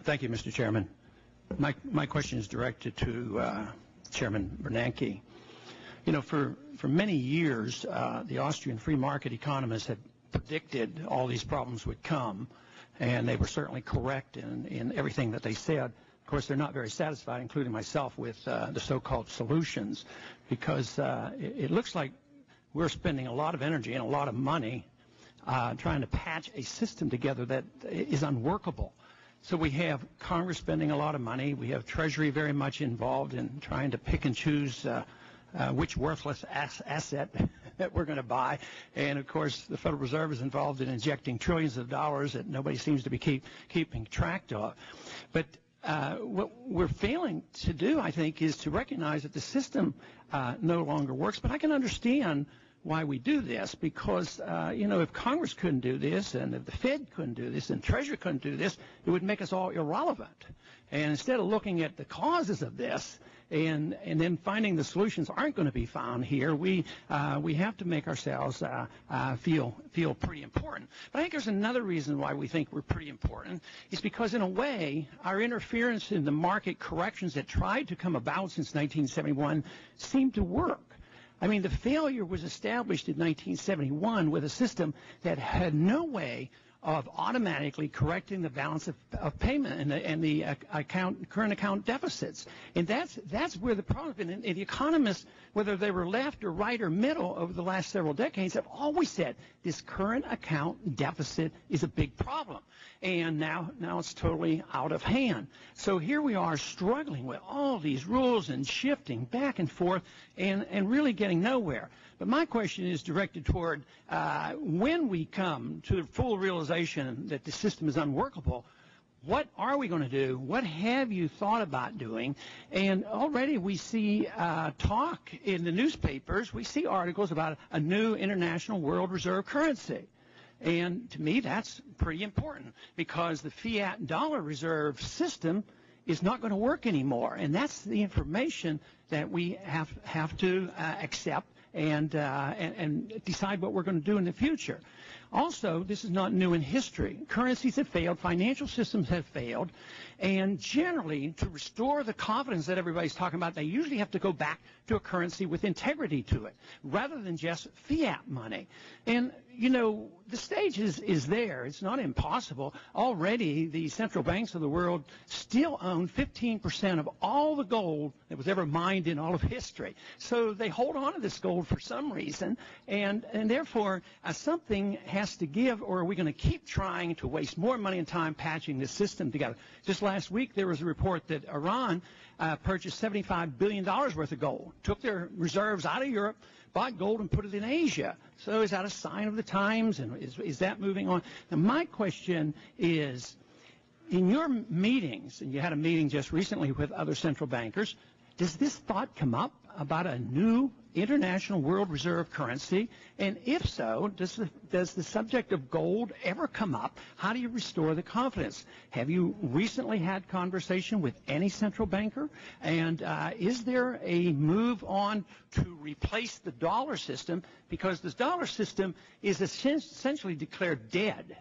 Thank you, Mr. Chairman. My question is directed to Chairman Bernanke. You know, for many years, the Austrian free market economists had predicted all these problems would come, and they were certainly correct in everything that they said. Of course, they're not very satisfied, including myself, with the so-called solutions, because it looks like we're spending a lot of energy and a lot of money trying to patch a system together that is unworkable. So we have Congress spending a lot of money. We have Treasury very much involved in trying to pick and choose which worthless asset that we're going to buy. And, of course, the Federal Reserve is involved in injecting trillions of dollars that nobody seems to be keeping track of. But what we're failing to do, I think, is to recognize that the system no longer works. But I can understand why we do this, because, you know, if Congress couldn't do this, and if the Fed couldn't do this, and Treasury couldn't do this, it would make us all irrelevant. And instead of looking at the causes of this and then finding the solutions aren't going to be found here, we have to make ourselves feel pretty important. But I think there's another reason why we think we're pretty important. It's because, in a way, our interference in the market corrections that tried to come about since 1971 seemed to work. I mean, the failure was established in 1971 with a system that had no way of automatically correcting the balance of payment and the current account deficits. And that's where the problem has been. And the economists, whether they were left or right or middle over the last several decades, have always said this current account deficit is a big problem. And now it's totally out of hand. So here we are struggling with all these rules and shifting back and forth and really getting nowhere. But my question is directed toward when we come to the full realization that the system is unworkable, what are we going to do? What have you thought about doing? And already we see talk in the newspapers. We see articles about a new international world reserve currency. And to me, that's pretty important, because the fiat dollar reserve system is not going to work anymore. And that's the information that we have to accept and decide what we're going to do in the future. Also, this is not new in history. Currencies have failed, financial systems have failed, and generally, to restore the confidence that everybody's talking about, they usually have to go back to a currency with integrity to it, rather than just fiat money. And, you know, the stage is there. It's not impossible. Already, the central banks of the world still own 15% of all the gold that was ever mined in all of history. So they hold on to this gold for some reason, and therefore, something has to give, or are we going to keep trying to waste more money and time patching this system together? Just last week, there was a report that Iran purchased $75 billion worth of gold, took their reserves out of Europe, bought gold and put it in Asia. So is that a sign of the times, and is that moving on? Now, my question is, in your meetings, and you had a meeting just recently with other central bankers, does this thought come up about a new international world reserve currency? And if so, does the subject of gold ever come up? How do you restore the confidence? Have you recently had conversation with any central banker? And is there a move on to replace the dollar system? Because this dollar system is essentially declared dead.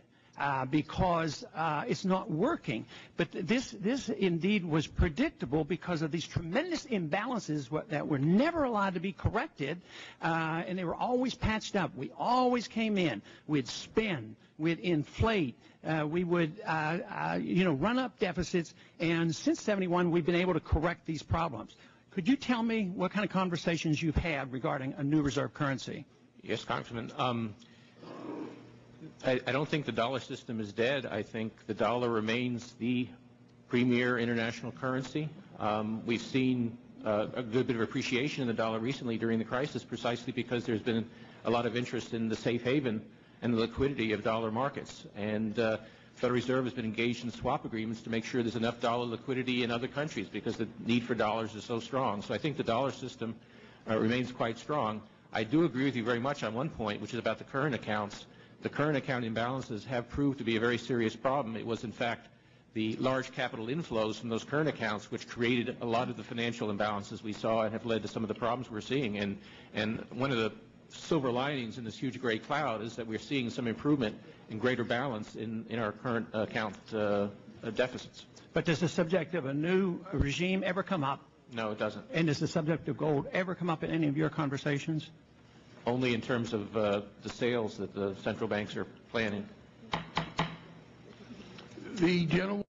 Because it's not working. But this indeed was predictable because of these tremendous imbalances that were never allowed to be corrected, and they were always patched up. We always came in. We'd spend. We'd inflate. We would, run up deficits. And since 71, we've been able to correct these problems. Could you tell me what kind of conversations you've had regarding a new reserve currency? Yes, Congressman. I don't think the dollar system is dead. I think the dollar remains the premier international currency. We've seen a good bit of appreciation in the dollar recently during the crisis, precisely because there's been a lot of interest in the safe haven and the liquidity of dollar markets. And the Federal Reserve has been engaged in swap agreements to make sure there's enough dollar liquidity in other countries because the need for dollars is so strong. So I think the dollar system remains quite strong. I do agree with you very much on one point, which is about the current accounts. The current account imbalances have proved to be a very serious problem. It was, in fact, the large capital inflows from those current accounts which created a lot of the financial imbalances we saw and have led to some of the problems we're seeing. And one of the silver linings in this huge gray cloud is that we're seeing some improvement in greater balance in our current account deficits. But does the subject of a new regime ever come up? No, it doesn't. And does the subject of gold ever come up in any of your conversations? Only in terms of the sales that the central banks are planning. The gentleman